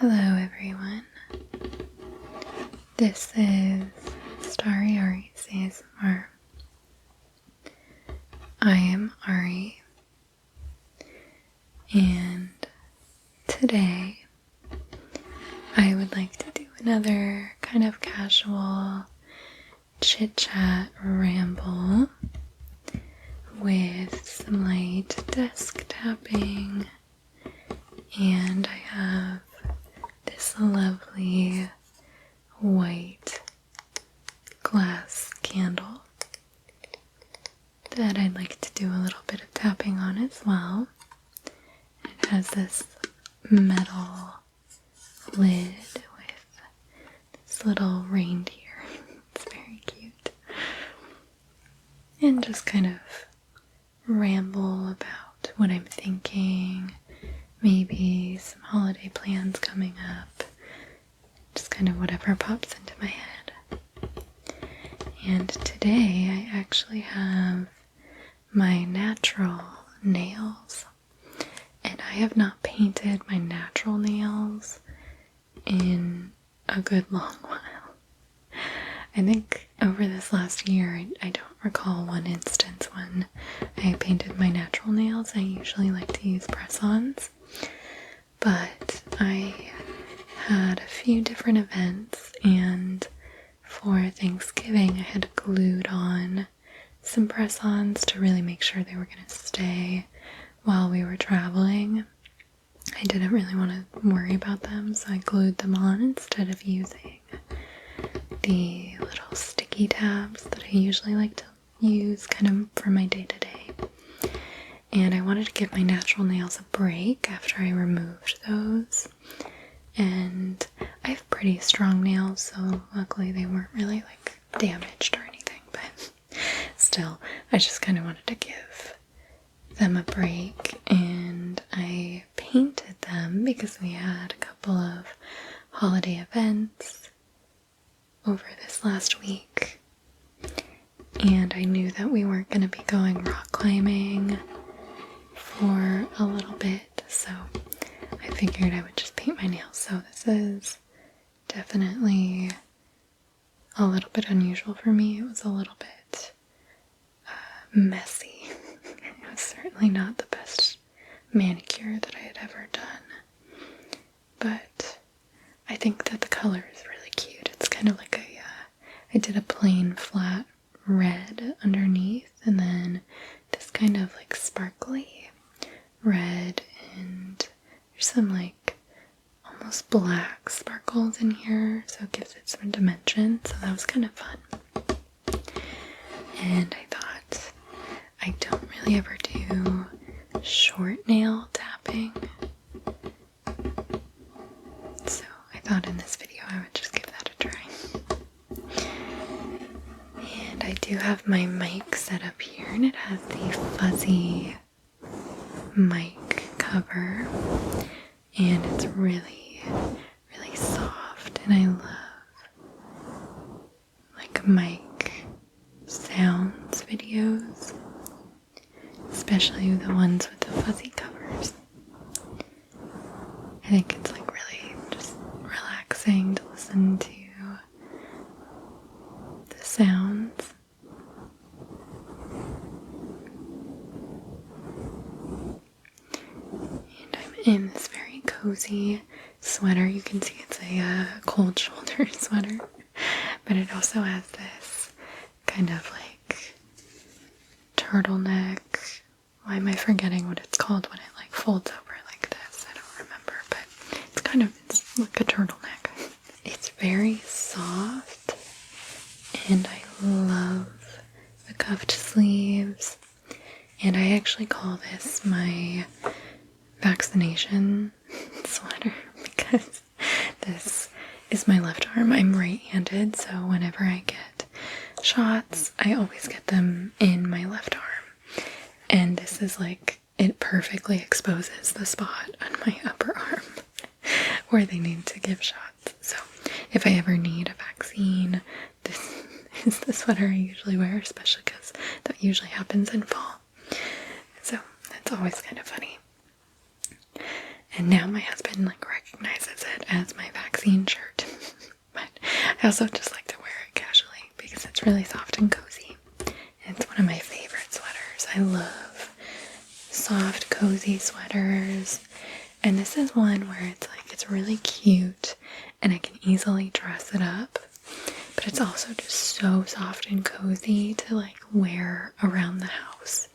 Hello everyone, this is Starry Ari's ASMR. I am Ari, and today I would like to do another kind of casual chit-chat ramble with some light desk tapping, and I have this lovely white glass candle that I'd like to do a little bit of tapping on as well. It has this metal lid with this little reindeer. It's very cute. And just kind of ramble about what I'm thinking, maybe some holiday plans coming up, just kind of whatever pops into my head. And today I actually have my natural nails, and I have not painted my natural nails in a good long while. I think over this last year I don't recall one instance when I painted my natural nails. I usually like to use press-ons, but I had a few different events, and for Thanksgiving I had glued on some press-ons to really make sure they were going to stay while we were traveling. I didn't really want to worry about them, so I glued them on instead of using the little sticky tabs that I usually like to use kind of for my day-to-day. And I wanted to give my natural nails a break after I removed those. And I have pretty strong nails, so luckily they weren't really like damaged or anything, but still, I just kind of wanted to give them a break, and I painted them because we had a couple of holiday events over this last week, and I knew that we weren't going to be going rock climbing for a little bit, so I figured I would just paint my nails. So this is definitely a little bit unusual for me. It was a little bit messy. It was certainly not the best manicure that I had ever done, but I think that the color is really cute. It's kind of like I did a plain flat red underneath, and then this kind of like sparkly red, and there's some like almost black sparkles in here, so it gives it some dimension, so that was kind of fun. And I thought I don't really ever do short nail tapping, so I thought in this video I would just give that a try. And I do have my mic set up here, and it has the fuzzy mic cover, and it's really, really soft, and I love like mic sounds videos, especially the ones with the fuzzy covers. I think it's like really just relaxing to listen to the sounds. And I'm in this very cozy sweater. You can see it's a cold shoulder sweater, but it also has this kind of like turtleneck. Why am I forgetting what it's called when it like folds over like this? I don't remember, but it's like a turtleneck. It's very soft, and I love the cuffed sleeves, and I actually call this my vaccination sweater because this is my left arm. I'm right-handed, so whenever I get shots, I always get them in my left arm. And this is like, it perfectly exposes the spot on my upper arm where they need to give shots. So if I ever need a vaccine, this is the sweater I usually wear, especially because that usually happens in fall. So that's always kind of funny. And now my husband like recognizes it as my vaccine shirt. But I also just like to wear it casually because it's really soft and cozy. And it's one of my favorite sweaters. I love soft, cozy sweaters. And this is one where it's like, it's really cute and I can easily dress it up. But it's also just so soft and cozy to like wear around the house.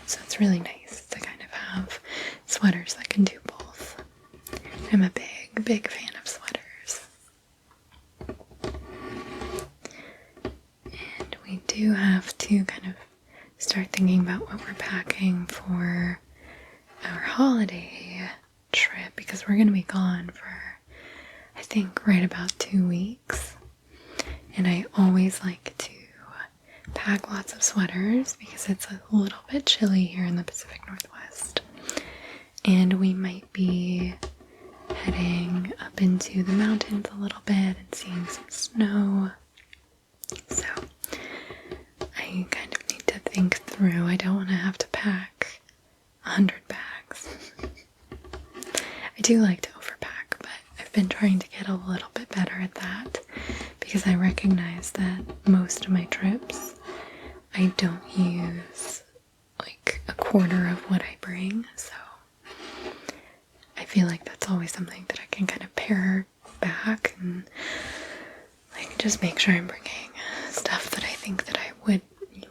So it's really nice to kind of have sweaters that can do both. I'm a big fan of sweaters. And we do have to kind of start thinking about what we're packing for our holiday trip because we're going to be gone for, I think, right about 2 weeks. And I always like to pack lots of sweaters because it's a little bit chilly here in the Pacific Northwest. And we might be heading up into the mountains a little bit and seeing some snow. So I kind of need to think through. I don't want to have to pack 100 bags. I do like to overpack, but I've been trying to get a little bit better at that because I recognize that most of my trips I don't use like a quarter of what I bring, so I feel like that's always something that I can kind of pare back and like just make sure I'm bringing stuff that I think that I would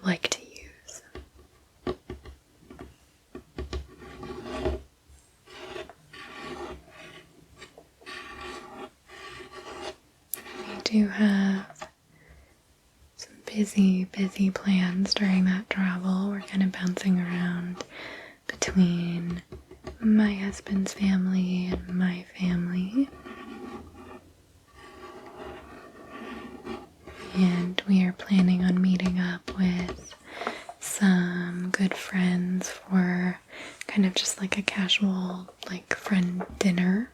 like to use. We do have some busy plans during that travel. We're kind of bouncing around between my husband's family and my family. And we are planning on meeting up with some good friends for kind of just like a casual like friend dinner.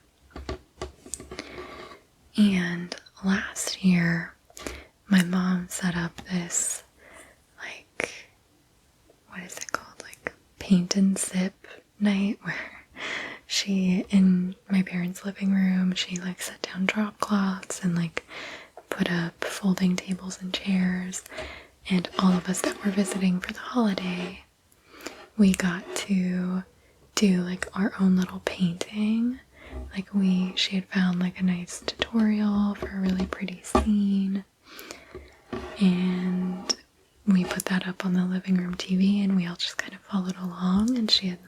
And last year my mom set up this like, what is it called, like paint and sip night where she, in my parents' living room, she like set down drop cloths and like put up folding tables and chairs, and all of us that were visiting for the holiday, we got to do like our own little painting. Like she had found like a nice tutorial for a really pretty scene, and we put that up on the living room TV and we all just kind of followed along, and she had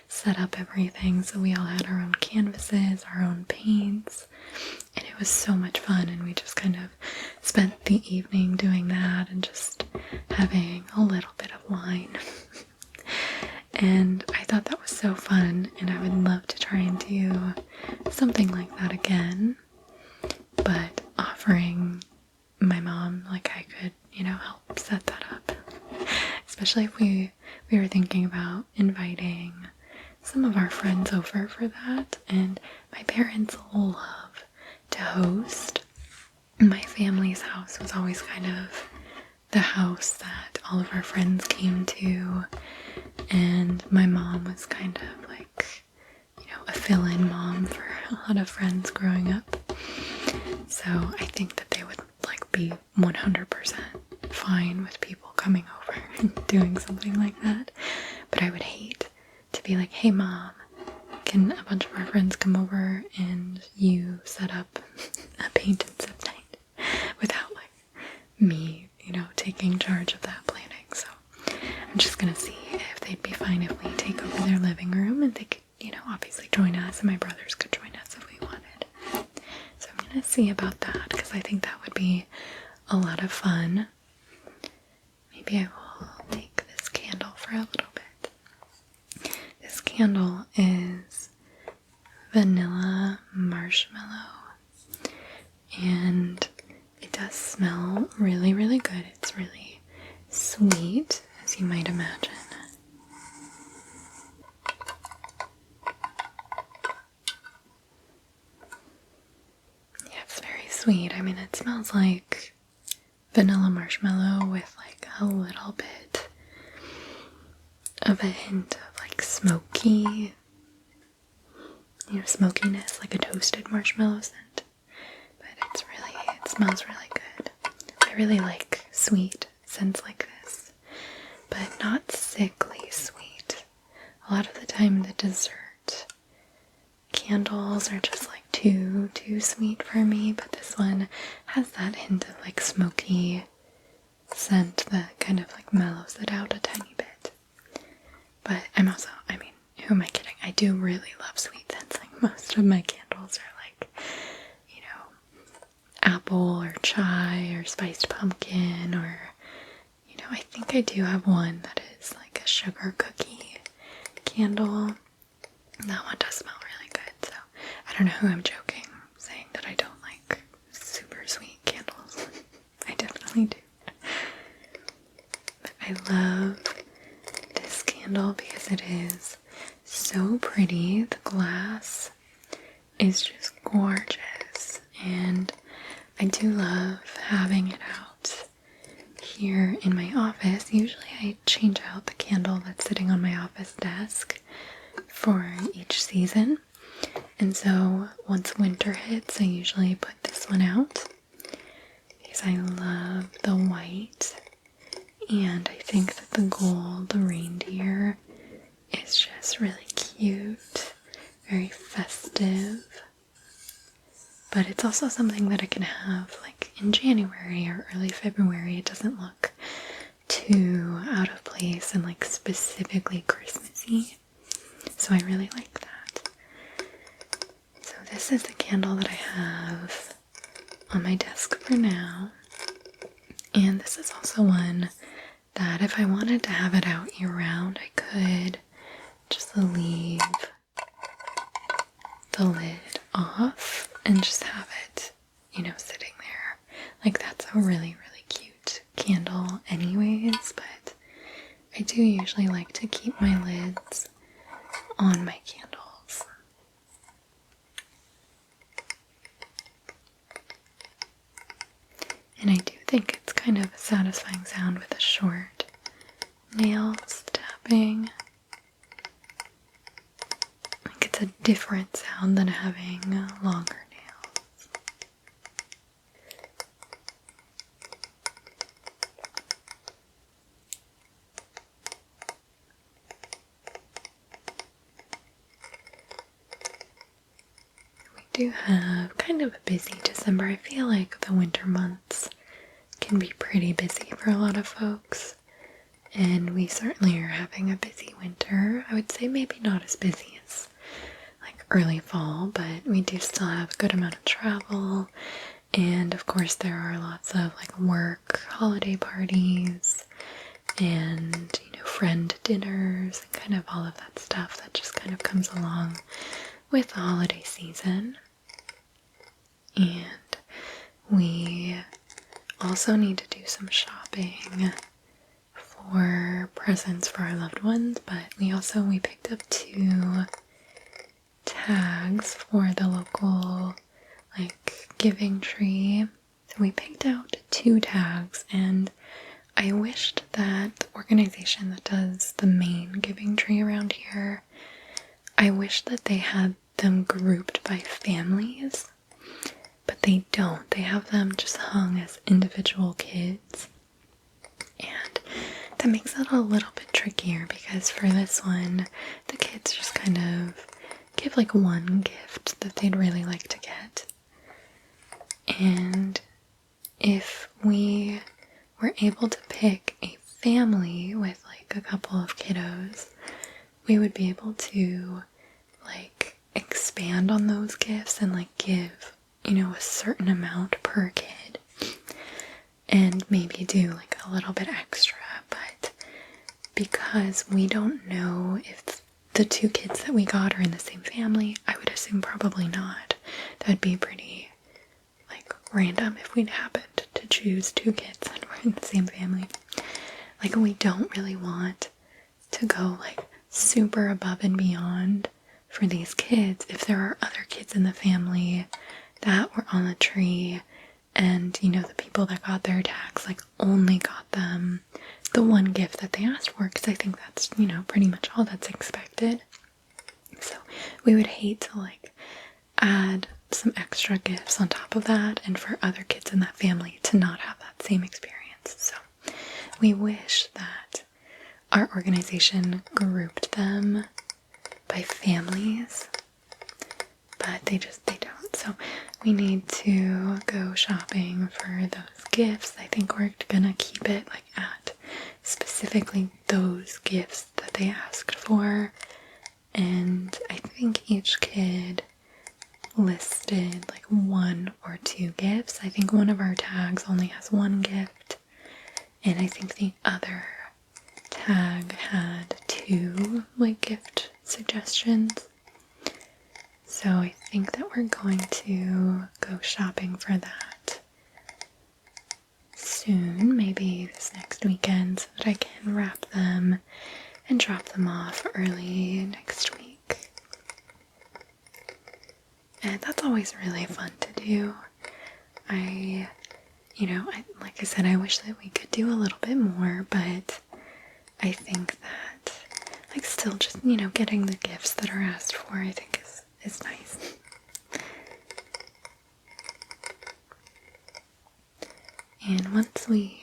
set up everything, so we all had our own canvases, our own paints, and it was so much fun. And we just kind of spent the evening doing that and just having a little bit of wine. And I thought that was so fun, and I would love to try and do something like that again, but offering my mom like I could, help set that up. Especially if we were thinking about inviting some of our friends over for that, and my parents love to host. My family's house was always kind of the house that all of our friends came to, and my mom was kind of like, a fill-in mom for a lot of friends growing up. So I think that they would like be 100% fine with people coming over and doing something like that. But I would hate to be like, hey mom, can a bunch of our friends come over and you set up a paint and sip night without like me, taking charge of that planning. So I'm just gonna see if they'd be fine if we take over their living room, and they could, obviously join us, and my brothers could join us if we wanted. So I'm gonna see about that because I think that would be a lot of fun. Maybe I will take this candle for a little bit. This candle is vanilla marshmallow, and it does smell really, really good. It's really sweet, as you might imagine. Yeah, it's very sweet. I mean, it smells like vanilla marshmallow with like a little bit of a hint of like smoky smokiness, like a toasted marshmallow scent. But it smells really good. I really like sweet scents like this, but not sickly sweet. A lot of the time the dessert candles are just like too sweet for me, but this one has that hint of like smoky scent that kind of like mellows it out a tiny bit. But who am I kidding? I do really love sweet scents. Like most of my candles are like, apple or chai or spiced pumpkin, or, I think I do have one that is like a sugar cookie candle. That one does smell really good, so I don't know who I'm joking saying that I don't like super sweet candles. I definitely do. But I love this candle because it is so pretty. The glass is just gorgeous, and I do love having it out here in my office. Usually I change out the candle that's sitting on my office desk for each season, and so once winter hits I usually put this one out because I love the white, and I think that the gold, the reindeer, is just really cute, very festive. But it's also something that I can have like in January or early February. It doesn't look too out of place and like specifically Christmassy. So I really like that. So this is the candle that I have on my desk for now. And this is also one that if I wanted to have it out year round, I could just leave the lid off and just have it, sitting there. Like that's a really, really cute candle anyways, but I do usually like to keep my lids on my candles. And I do think it's kind of a satisfying sound with the short nails tapping. Like it's a different sound than having longer nails. We do have kind of a busy December. I feel like the winter months can be pretty busy for a lot of folks, and we certainly are having a busy winter. I would say maybe not as busy as like early fall, but we do still have a good amount of travel, and of course there are lots of like work holiday parties and friend dinners and kind of all of that stuff that just kind of comes along with the holiday season. And we also need to do some shopping for presents for our loved ones, but we picked up 2 tags for the local like giving tree. So we picked out 2 tags, and I wished that the organization that does the main giving tree around here, I wish that they had them grouped by families, but they don't. They have them just hung as individual kids, and that makes it a little bit trickier because for this one, the kids just kind of give like one gift that they'd really like to get. And if we were able to pick a family with like a couple of kiddos, we would be able to like expand on those gifts and like give, a certain amount per kid and maybe do like a little bit extra. But because we don't know if the 2 kids that we got are in the same family, I would assume probably not. That would be pretty like random if we'd happened to choose 2 kids that were in the same family. Like we don't really want to go like super above and beyond for these kids if there are other kids in the family that were on the tree, and the people that got their tags like only got them the one gift that they asked for, because I think that's pretty much all that's expected. So we would hate to like add some extra gifts on top of that and for other kids in that family to not have that same experience. So we wish that our organization grouped them by families, but they don't. So we need to go shopping for those gifts. I think we're gonna keep it like at specifically those gifts that they asked for. And I think each kid listed like 1 or 2 gifts. I think one of our tags only has 1 gift, and I think the other tag had 2 like gift suggestions. So I think that we're going to go shopping for that soon, maybe this next weekend, so that I can wrap them and drop them off early next week. And that's always really fun to do. Like I said, I wish that we could do a little bit more, but I think that, like, still just, getting the gifts that are asked for, I think is nice. And once we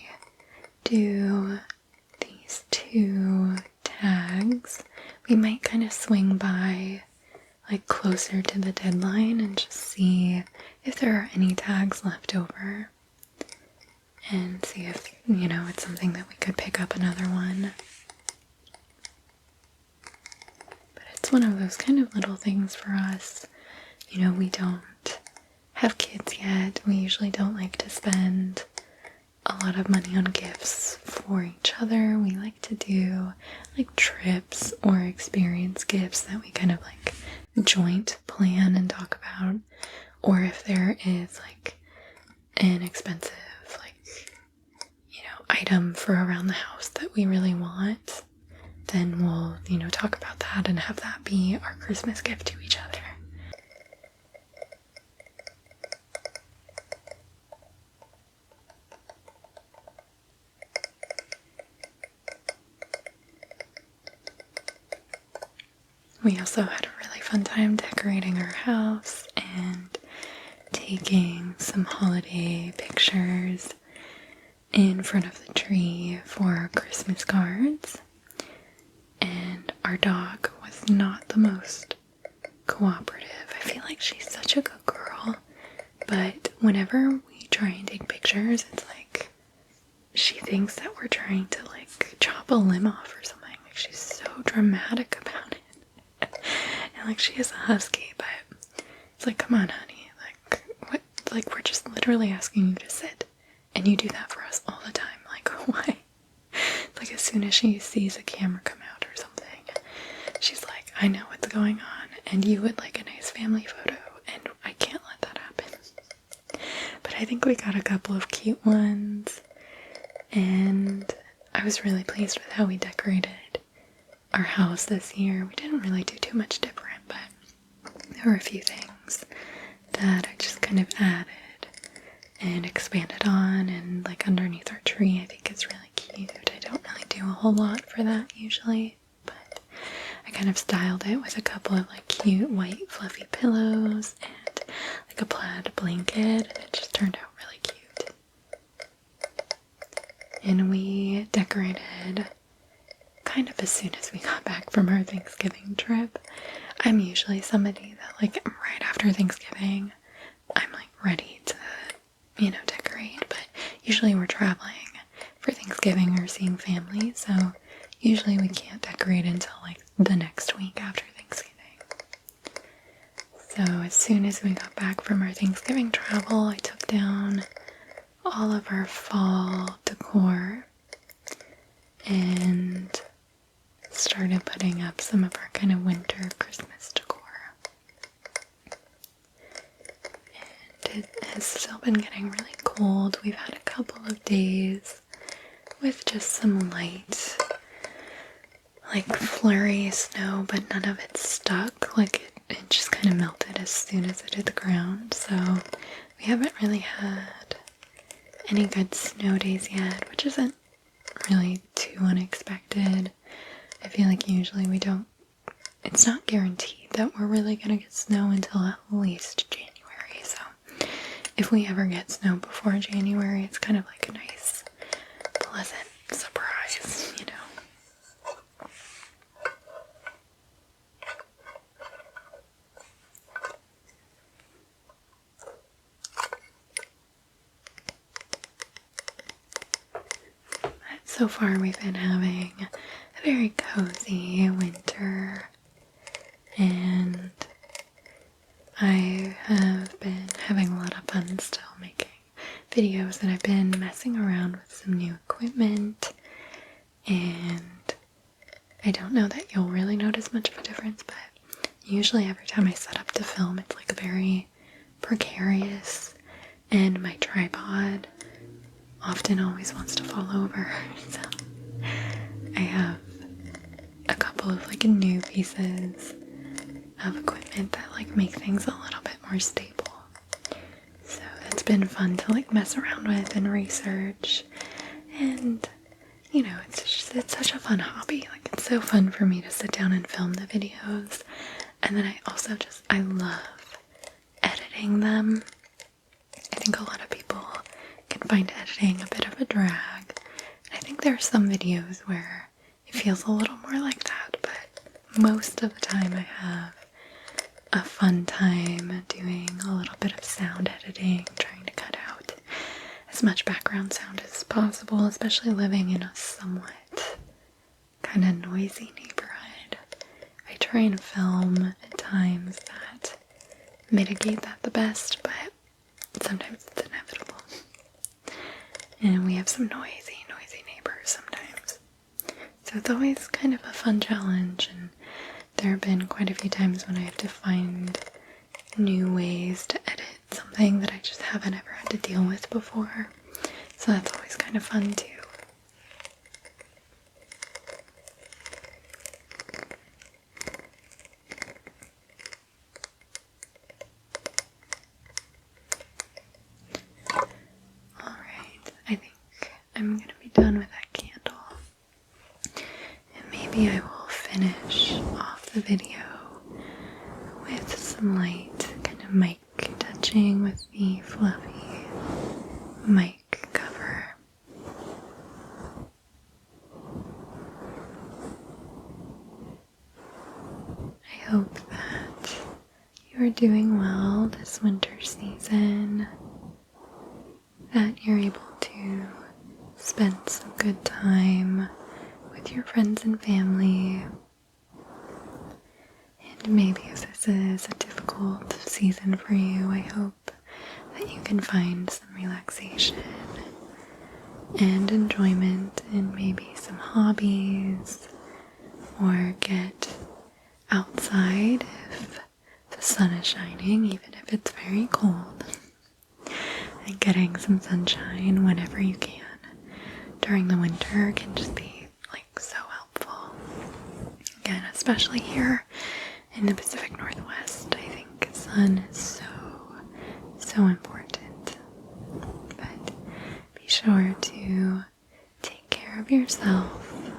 do these 2 tags, we might kind of swing by like closer to the deadline and just see if there are any tags left over and see if, it's something that we could pick up another one. But it's one of those kind of little things for us. We don't have kids yet. We usually don't like to spend a lot of money on gifts for each other. We like to do like trips or experience gifts that we kind of like joint plan and talk about. Or if there is like an expensive item for around the house that we really want, then we'll, talk about that and have that be our Christmas gift to each other. We also had a really fun time decorating our house and taking some holiday pictures in front of the tree for Christmas cards. And our dog was not the most cooperative. I feel like she's such a good girl, but whenever we try and take pictures, it's like she thinks that we're trying to like chop a limb off or something. Like she's so dramatic about it. And like she is a husky, but it's like, come on, honey. Like, what? Like, we're just literally asking you to sit, and you do that for us all the time. Like, why? Like, as soon as she sees a camera come out or something, she's like, I know what's going on, and you would like a nice family photo, and I can't let that happen. But I think we got a couple of cute ones, and I was really pleased with how we decorated our house this year. We didn't really do too much different, but there were a few things that I just kind of added and expanded on, and like underneath our tree, I think it's really cute. I don't really do a whole lot for that usually, but I kind of styled it with a couple of like cute white fluffy pillows and like a plaid blanket, and it just turned out really cute. And we decorated kind of as soon as we got back from our Thanksgiving trip. I'm usually somebody that like right after Thanksgiving, I'm like ready to, decorate, but usually we're traveling for Thanksgiving or seeing family, so usually we can't decorate until like the next week after Thanksgiving. So as soon as we got back from our Thanksgiving travel, I took down all of our fall decor and started putting up some of our kind of winter Christmas decor. And it has still been getting really cold. We've had a couple of days with just some light, like flurry snow, but none of it stuck. Like it just kind of melted as soon as it hit the ground. So we haven't really had any good snow days yet, which isn't really too unexpected. I feel like usually we don't it's not guaranteed that we're really gonna get snow until at least January. So if we ever get snow before January, it's kind of like a nice, pleasant surprise, you know. So far we've been having a very cozy winter, and I have been having a lot of fun still making videos, and I've been messing around with some new equipment, and I don't know that you'll really notice much of a difference, but usually every time I set up to film it's like very precarious, and my tripod often always wants to fall over. So I have a couple of like new pieces of equipment that like make things a little bit more stable. So it's been fun to like mess around with and research, and you know, it's such a fun hobby. Like, it's so fun for me to sit down and film the videos, and then I love editing them. I think a lot of people can find editing a bit of a drag. And I think there are some videos where it feels a little more like that, but most of the time I have a fun time doing a little bit of sound editing, trying to cut out as much background sound as possible, especially living in a somewhat kind of noisy neighborhood. I try and film at times that mitigate that the best, but sometimes it's inevitable. And we have some noisy neighbors sometimes. So it's always kind of a fun challenge, and there have been quite a few times when I have to find new ways to edit something that I just haven't ever had to deal with before. So that's always kind of fun too. Alright, I think I'm gonna be done with that candle. And maybe I will finish off the video with some light kind of mic touching with the fluffy mic cover. I hope that you are doing well this winter season, that you're able to spend some good time with your friends and family. And maybe if this is a difficult season for you, I hope that you can find some relaxation and enjoyment in maybe some hobbies, or get outside if the sun is shining, even if it's very cold, and getting some sunshine whenever you can during the winter can just be like so helpful. Again, especially here in the Pacific Northwest, I think sun is so important. But be sure to take care of yourself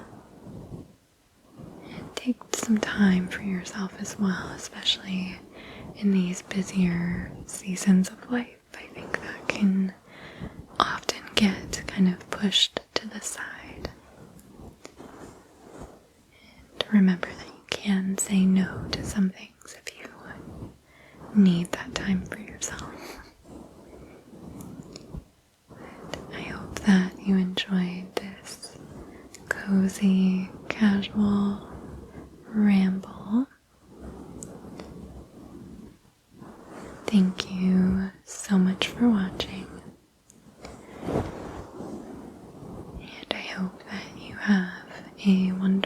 and take some time for yourself as well, especially in these busier seasons of life. I think that can often get kind of pushed to the side. And remember that you can say no to some things if you need that time for yourself. But I hope that you enjoyed this cozy, casual ramble. Thank you so much for watching, and I hope that you have a wonderful